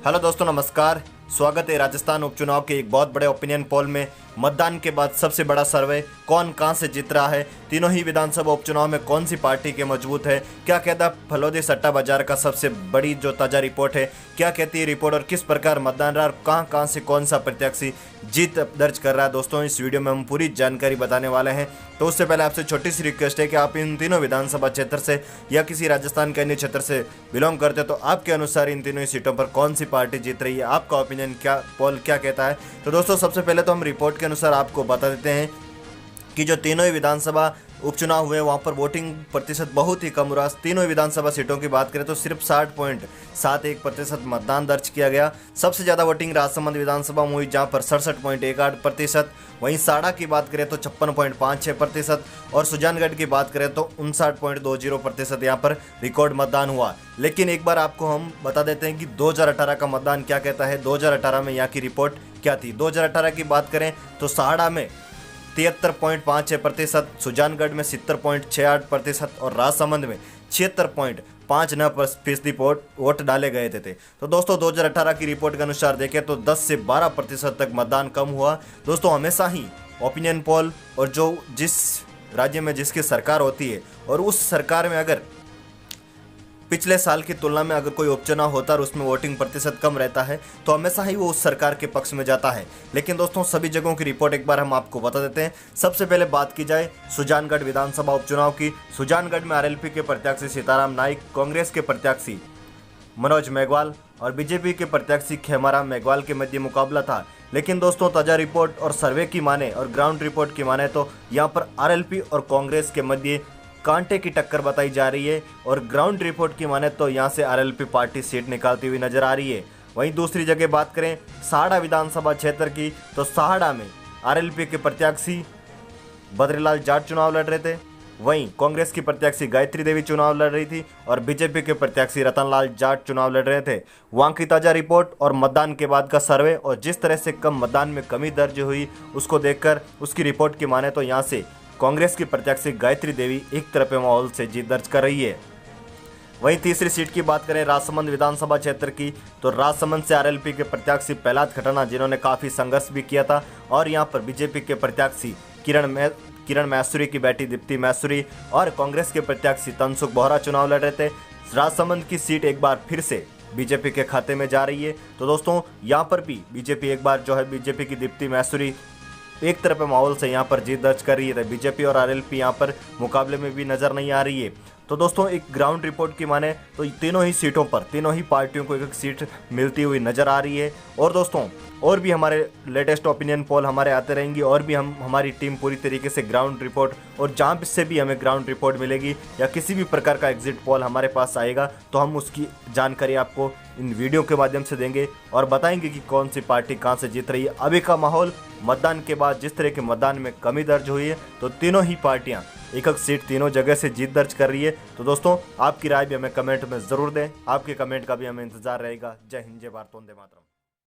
Hello दोस्तों, नमस्कार। स्वागत है राजस्थान उपचुनाव के एक बहुत बड़े ओपिनियन पोल में। मतदान के बाद सबसे बड़ा सर्वे, कौन कहां से जीत रहा है, तीनों ही विधानसभा उपचुनाव में कौन सी पार्टी के मजबूत है, क्या कहता फलोदी सट्टा बाजार का सबसे बड़ी जो ताजा रिपोर्ट है, क्या कहती है रिपोर्ट और किस प्रकार मतदान रहा, कहां से कौन सा प्रत्याशी जीत दर्ज कर रहा है। दोस्तों, इस वीडियो में हम पूरी जानकारी बताने वाले हैं। तो उससे पहले आपसे छोटी सी रिक्वेस्ट है कि आप इन तीनों विधानसभा क्षेत्र से या किसी राजस्थान के अन्य क्षेत्र से बिलोंग करते तो आपके अनुसार इन तीनों ही सीटों पर कौन सी पार्टी जीत रही है, आपका ओपिनियन क्या, पोल क्या कहता है। तो दोस्तों, सबसे पहले तो हम रिपोर्ट के अनुसार आपको बता देते हैं कि जो तीनों ही विधानसभा उपचुनाव हुए वहाँ पर वोटिंग प्रतिशत बहुत ही कम रहा। तीनों ही विधानसभा सीटों की बात करें तो सिर्फ 60.71% मतदान दर्ज किया गया। सबसे ज़्यादा वोटिंग राजसमंद विधानसभा में हुई जहाँ पर 67.18%। वहीं साड़ा की बात करें तो 56.56% और सुजानगढ़ की बात करें तो 59.20% यहाँ पर रिकॉर्ड मतदान हुआ। लेकिन एक बार आपको हम बता देते हैं कि 2018 का मतदान क्या कहता है। 2018 में यहाँ की रिपोर्ट क्या थी। 2018 की बात करें तो साड़ा में 73.56%, सुजानगढ़ में 70.68% और राजसमंद में 76.59% वोट डाले गए थे। तो दोस्तों, 2018 की रिपोर्ट के अनुसार देखें तो 10 से 12% तक मतदान कम हुआ। दोस्तों, हमेशा ही ओपिनियन पोल और जो जिस राज्य में जिसकी सरकार होती है और उस सरकार में अगर पिछले साल की तुलना में अगर कोई उपचुनाव होता है और उसमें वोटिंग प्रतिशत कम रहता है तो हमेशा ही वो उस सरकार के पक्ष में जाता है। लेकिन दोस्तों, सभी जगहों की रिपोर्ट एक बार हम आपको बता देते हैं। सबसे पहले बात की जाए सुजानगढ़ विधानसभा उपचुनाव की। सुजानगढ़ में आरएलपी के प्रत्याशी सीताराम नाइक, कांग्रेस के प्रत्याशी मनोज मेघवाल और बीजेपी के प्रत्याशी खेमाराम मेघवाल के मध्य मुकाबला था। लेकिन दोस्तों, ताजा रिपोर्ट और सर्वे की माने और ग्राउंड रिपोर्ट की माने तो यहाँ पर आरएलपी और कांग्रेस के मध्य कांटे की टक्कर बताई जा रही है और ग्राउंड रिपोर्ट की माने तो यहाँ से आरएलपी पार्टी सीट निकालती हुई नजर आ रही है। वहीं दूसरी जगह बात करें साड़ा विधानसभा क्षेत्र की तो साड़ा में आरएलपी के प्रत्याशी बद्रीलाल जाट चुनाव लड़ रहे थे। वहीं कांग्रेस की प्रत्याशी गायत्री देवी चुनाव लड़ रही थी और बीजेपी के प्रत्याशी रतनलाल जाट चुनाव लड़ रहे थे। वहाँ की ताज़ा रिपोर्ट और मतदान के बाद का सर्वे और जिस तरह से कम मतदान में कमी दर्ज हुई उसको देखकर उसकी रिपोर्ट की माने तो यहाँ से कांग्रेस की प्रत्याशी गायत्री देवी एक तरफा माहौल से जीत दर्ज कर रही है। वहीं तीसरी सीट की बात करें राजसमंद विधानसभा क्षेत्र की तो राजसमंद से आरएलपी के प्रत्याशी प्रहलाद खटाना, जिन्होंने काफ़ी संघर्ष भी किया था, और यहां पर बीजेपी के प्रत्याशी किरण मैसूरी की बेटी दीप्ति मैसूरी और कांग्रेस के प्रत्याशी तनसुख बोहरा चुनाव लड़ रहे थे। राजसमंद की सीट एक बार फिर से बीजेपी के खाते में जा रही है। तो दोस्तों, यहाँ पर भी बीजेपी एक बार जो है बीजेपी की दीप्ति मैसूरी एक तरफ माहौल से यहाँ पर जीत दर्ज कर रही है। बीजेपी और आरएलपी यहाँ पर मुकाबले में भी नजर नहीं आ रही है। तो दोस्तों, एक ग्राउंड रिपोर्ट की माने तो तीनों ही सीटों पर तीनों ही पार्टियों को एक सीट मिलती हुई नजर आ रही है। और दोस्तों, और भी हमारे लेटेस्ट ओपिनियन पोल हमारे आते रहेंगी और भी हमारी टीम पूरी तरीके से ग्राउंड रिपोर्ट और जहाँ से भी हमें ग्राउंड रिपोर्ट मिलेगी या किसी भी प्रकार का एग्जिट पोल हमारे पास आएगा तो हम उसकी जानकारी आपको इन वीडियो के माध्यम से देंगे और बताएंगे कि कौन सी पार्टी कहाँ से जीत रही है। अभी का माहौल मतदान के बाद जिस तरह के मतदान में कमी दर्ज हुई है तो तीनों ही पार्टियां एक सीट तीनों जगह से जीत दर्ज कर रही है। तो दोस्तों, आपकी राय भी हमें कमेंट में ज़रूर दें। आपके कमेंट का भी हमें इंतजार रहेगा। जय हिंद, जय भारत, वंदे मातरम।